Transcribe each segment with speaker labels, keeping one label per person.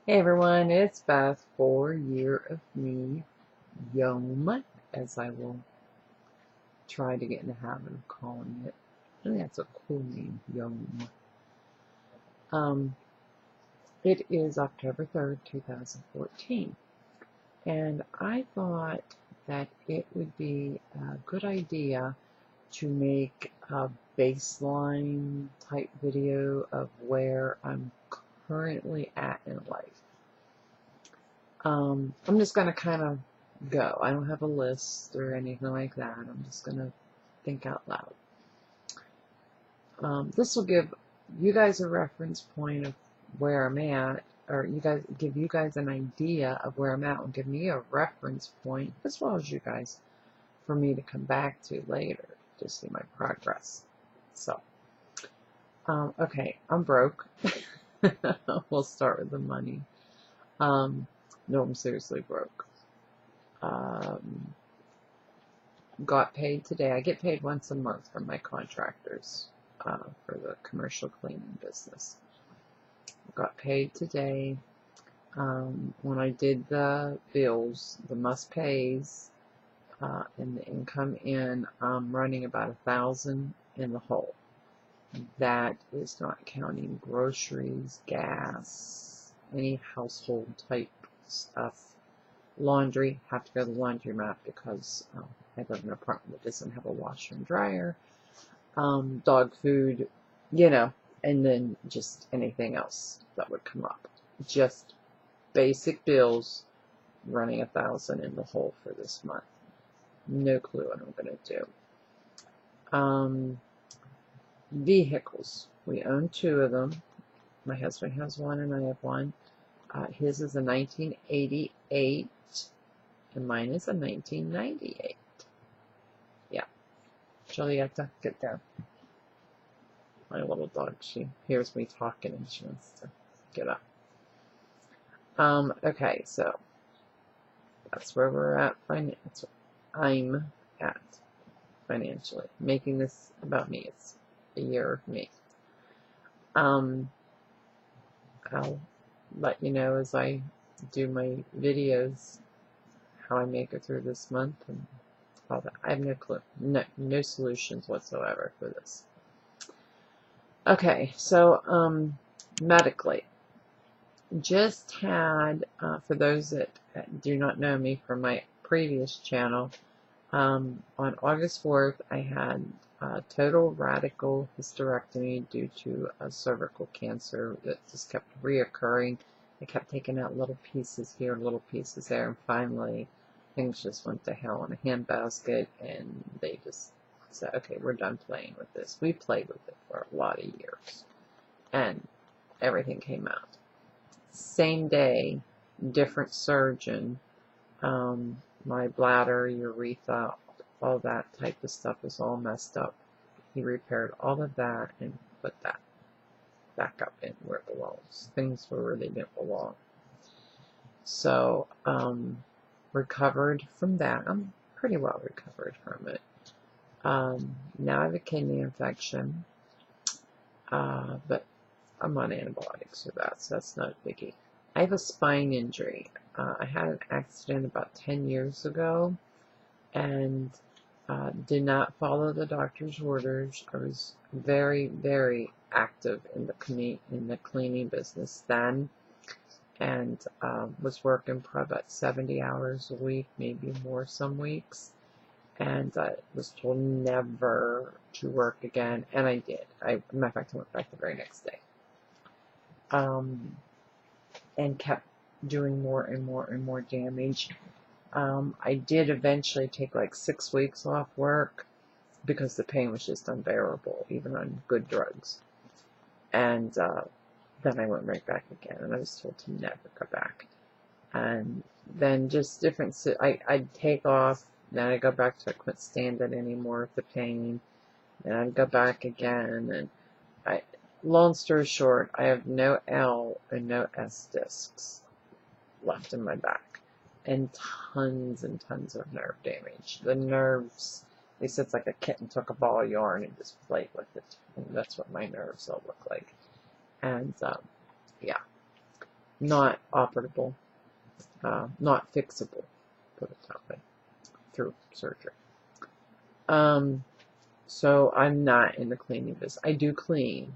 Speaker 1: Hey everyone, it's Beth for Year of Me Yom, as I will try to get in the habit of calling it. I think that's a cool name, Yom. Um, it is October 3rd, 2014, and I thought that it would be a good idea to make a baseline type video of where I'm currently at in life. I'm just going to kind of go. I don't have a list or anything like that. I'm just going to think out loud. This will give you guys a reference point of where I'm at, or give you guys an idea of where I'm at, and give me a reference point, as well as you guys, for me to come back to later to see my progress. So, okay, I'm broke. We'll start with the money. No, I'm seriously broke. Um, got paid today. I get paid once a month from my contractors for the commercial cleaning business. Got paid today. When I did the bills, the must pays, and the income in, I'm running about 1,000 in the hole. That is not counting groceries, gas, any household type stuff. Laundry, have to go to the laundromat because I live in an apartment that doesn't have a washer and dryer. Dog food, and then just anything else that would come up. Just basic bills, running 1,000 in the hole for this month. No clue what I'm going to do. Vehicles. We own two of them. My husband has one and I have one. His is a 1988 and mine is a 1998. Yeah. Julieta, get down. My little dog, she hears me talking and she wants to get up. Okay, so that's where we're at financially. I'm at financially. Making this about me. It's a year of me. I'll let you know as I do my videos how I make it through this month and all that. I have no clue. No solutions whatsoever for this. Okay, so medically, just had, for those that do not know me from my previous channel, on August 4th, I had total radical hysterectomy due to a cervical cancer that just kept reoccurring. I kept taking out little pieces here, little pieces there, and finally things just went to hell in a handbasket, and they just said, okay, we're done playing with this. We played with it for a lot of years, and everything came out. Same day, different surgeon. My bladder, urethra, all that type of stuff was all messed up. He repaired all of that and put that back up in where it belongs. Things were where they didn't belong. So, recovered from that. I'm pretty well recovered from it. Now I have a kidney infection, but I'm on antibiotics for that, so that's not a biggie. I have a spine injury. I had an accident about 10 years ago and did not follow the doctor's orders. I was very, very active in the cleaning business then, and was working probably about 70 hours a week, maybe more some weeks. And I was told never to work again, and I did. Matter of fact, I went back the very next day. And kept doing more and more and more damage. I did eventually take like 6 weeks off work because the pain was just unbearable, even on good drugs. And then I went right back again, and I was told to never go back. And then just different, I'd take off, then I'd go back to I couldn't stand it anymore with the pain, then I'd go back again, and long story short, I have no L and no S discs left in my back, and tons of nerve damage. The nerves, they said it's like a kitten took a ball of yarn and just played with it. And that's what my nerves all look like. And yeah. not operable, not fixable, put it that way, through surgery. So I'm not in the cleaning business. I do clean,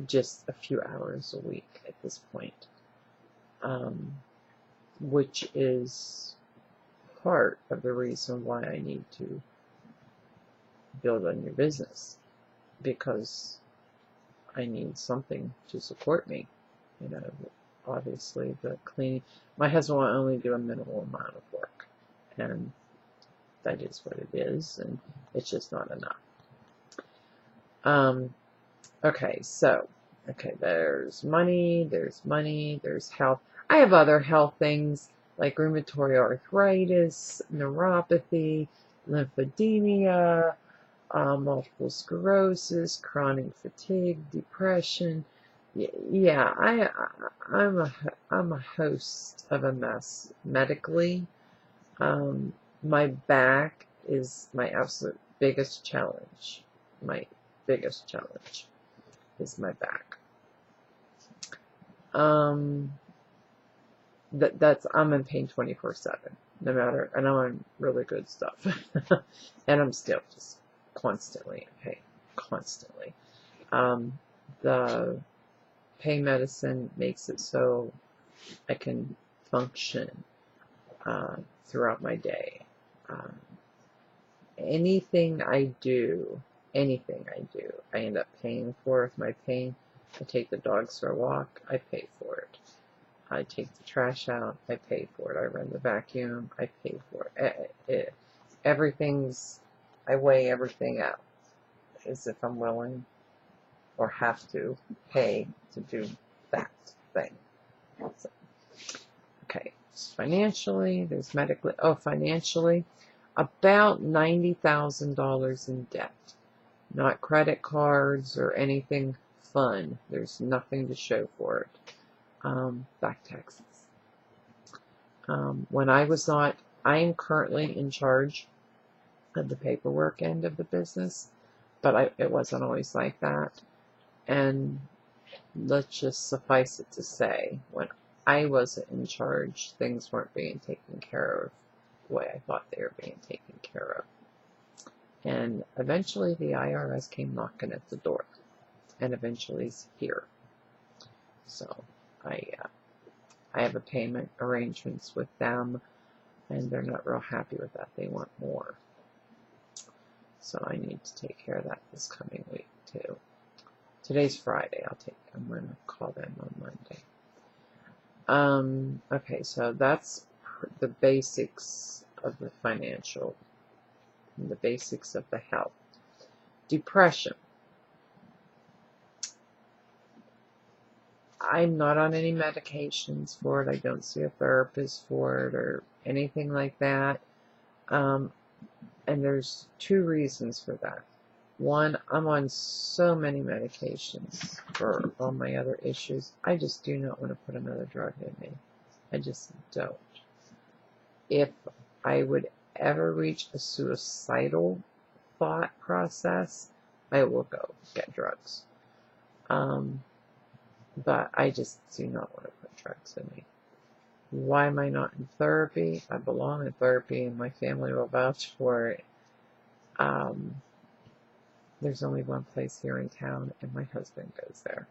Speaker 1: just a few hours a week at this point, which is part of the reason why I need to build on your business, because I need something to support me. You know, obviously the cleaning, my husband will only do a minimal amount of work, and that is what it is, and it's just not enough. Okay, so, there's money, there's health. I have other health things like rheumatoid arthritis, neuropathy, lymphedema, multiple sclerosis, chronic fatigue, depression. Yeah, I'm a host of a mess medically. My back is my absolute biggest challenge. My biggest challenge is my back. I'm in pain 24/7, no matter. I know I'm really good stuff, and I'm still just constantly in pain, constantly. The pain medicine makes it so I can function throughout my day. Anything I do, I end up paying for. With my pain, I take the dogs for a walk, I pay for it. I take the trash out, I pay for it. I run the vacuum, I pay for it. I weigh everything out as if I'm willing or have to pay to do that thing. So, okay, financially, there's medically. Oh, financially, about $90,000 in debt. Not credit cards or anything fun. There's nothing to show for it. Back taxes. When I was not, I am currently in charge of the paperwork end of the business, but it wasn't always like that. And let's just suffice it to say, when I wasn't in charge, things weren't being taken care of the way I thought they were being taken care of. And eventually the IRS came knocking at the door, and eventually it's here. So I have a payment arrangements with them, and they're not real happy with that. They want more. So I need to take care of that this coming week too. Today's Friday. I'm going to call them on Monday. Okay, so that's the basics of the financial, and the basics of the health. Depression. I'm not on any medications for it. I don't see a therapist for it or anything like that. And there's two reasons for that. One, I'm on so many medications for all my other issues. I just do not want to put another drug in me. I just don't. If I would ever reach a suicidal thought process, I will go get drugs. But I just do not want to put drugs in me. Why am I not in therapy? I belong in therapy, and my family will vouch for it. There's only one place here in town, and my husband goes there.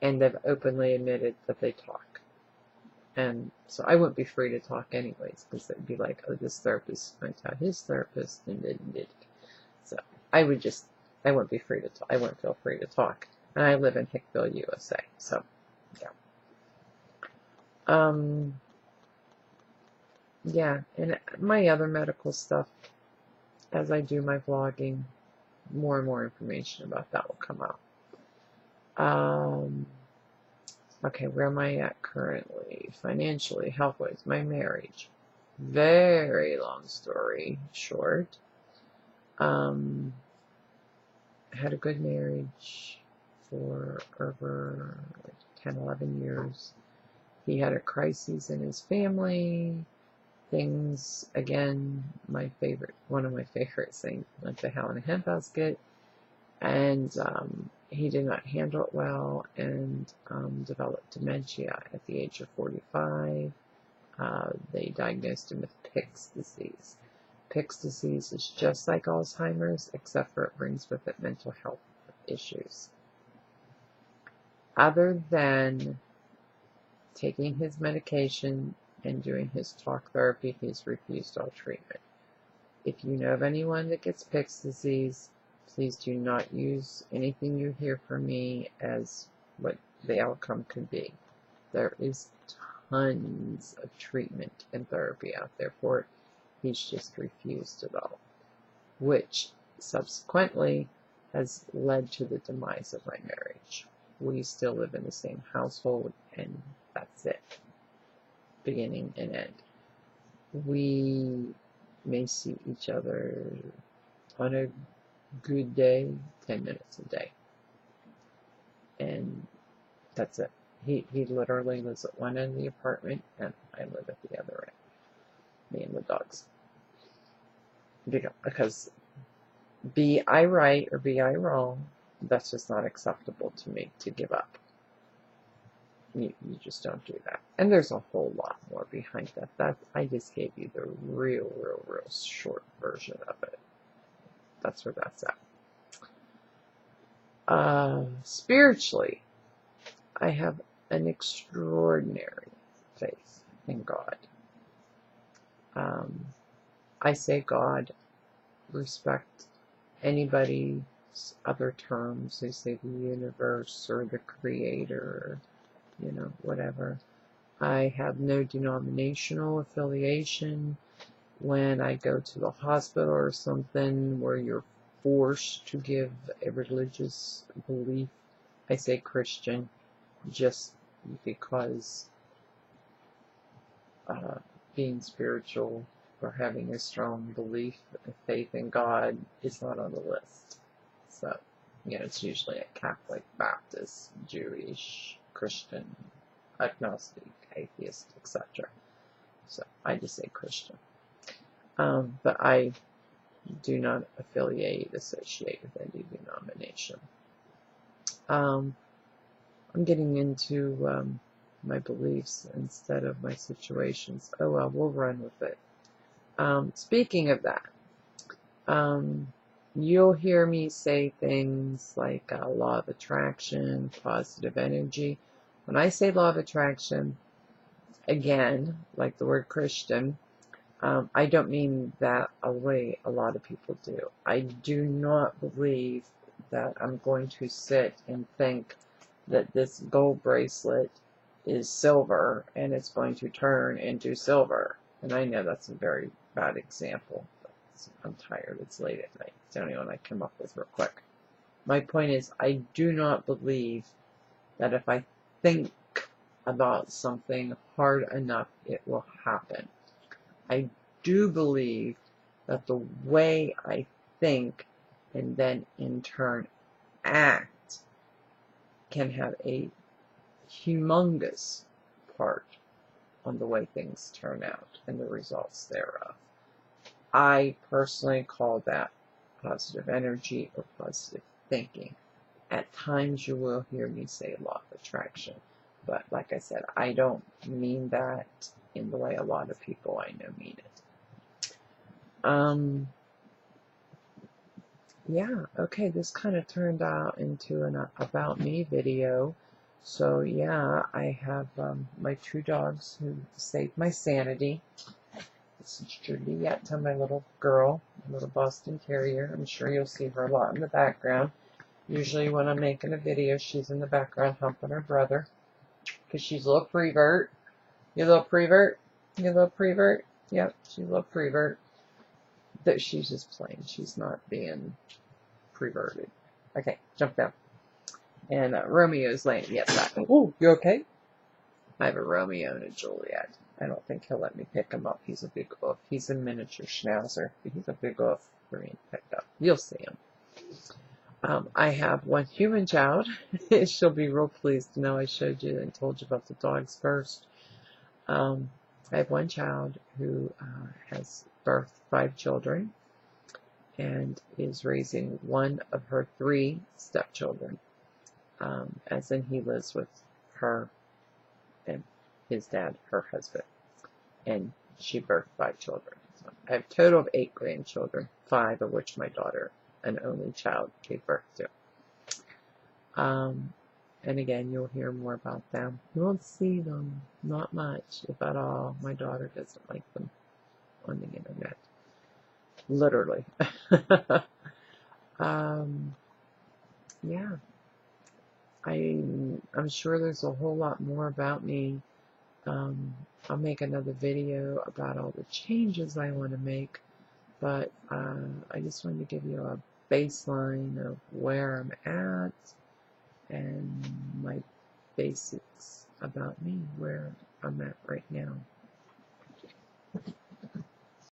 Speaker 1: And they've openly admitted that they talk. And so I wouldn't be free to talk anyways, because they'd be like, oh, this therapist went out his therapist and did. So I wouldn't be free to talk. I wouldn't feel free to talk. And I live in Hickville, USA. So, yeah. Yeah, and my other medical stuff, as I do my vlogging, more and more information about that will come out. Okay, where am I at currently? Financially, health-wise, my marriage. Very long story short. Had a good marriage for over 10, 11 years. He had a crisis in his family. Things, again, one of my favorite things, like the How in a Hemp Basket. And he did not handle it well and developed dementia at the age of 45. They diagnosed him with Pick's disease. Pick's disease is just like Alzheimer's, except for it brings with it mental health issues. Other than taking his medication and doing his talk therapy, he's refused all treatment. If you know of anyone that gets Pick's disease, please do not use anything you hear from me as what the outcome could be. There is tons of treatment and therapy out there for it. He's just refused it all, which subsequently has led to the demise of my marriage. We still live in the same household, and that's it. Beginning and end. We may see each other on a good day 10 minutes a day, and that's it. He literally lives at one end of the apartment, and I live at the other end. Me and the dogs. Because be I right or be I wrong, that's just not acceptable to me to give up. You just don't do that. And there's a whole lot more behind that. I just gave you the real short version of it. That's where that's at. Spiritually, I have an extraordinary faith in God. I say God, respect anybody's other terms. They say the universe or the creator, whatever. I have no denominational affiliation. When I go to the hospital or something where you're forced to give a religious belief, I say Christian, just because being spiritual or having a strong belief and faith in God is not on the list. So, it's usually a Catholic, Baptist, Jewish, Christian, agnostic, atheist, etc. So, I just say Christian. But I do not associate with any denomination. I'm getting into my beliefs instead of my situations. Oh well, we'll run with it. Speaking of that, you'll hear me say things like law of attraction, positive energy. When I say law of attraction, again, like the word Christian, I don't mean that a way a lot of people do. I do not believe that I'm going to sit and think that this gold bracelet is silver and it's going to turn into silver. And I know that's a very bad example. But I'm tired. It's late at night. It's the only one I come up with real quick. My point is, I do not believe that if I think about something hard enough, it will happen. I do believe that the way I think and then in turn act can have a humongous part on the way things turn out and the results thereof. I personally call that positive energy or positive thinking. At times you will hear me say law of attraction, but like I said, I don't mean that in the way a lot of people I know mean it. Yeah, okay, this kind of turned out into an about me video. So yeah, I have my two dogs who saved my sanity. This is Juliet, my little girl, my little Boston Terrier. I'm sure you'll see her a lot in the background. Usually when I'm making a video, she's in the background humping her brother. Because she's a little prevert. You little prevert? You little prevert? Yep, she's a little prevert. That she's just playing. She's not being perverted. Okay, jump down. And Romeo's laying. Yes, that. Oh, you okay? I have a Romeo and a Juliet. I don't think he'll let me pick him up. He's a big oof. He's a miniature schnauzer. But he's a big oof for me to pick up. You'll see him. I have one human child. She'll be real pleased to know I showed you and told you about the dogs first. I have one child who has birthed 5 children. and is raising one of her 3 stepchildren, as in he lives with her and his dad, her husband, and she birthed 5 children. So I have a total of 8 grandchildren, 5 of which my daughter, an only child, gave birth to. And again, you'll hear more about them. You won't see them, not much, if at all. My daughter doesn't like them on the internet, literally. Yeah, I'm sure there's a whole lot more about me. I'll make another video about all the changes I want to make, but I just wanted to give you a baseline of where I'm at and my basics about me, where I'm at right now.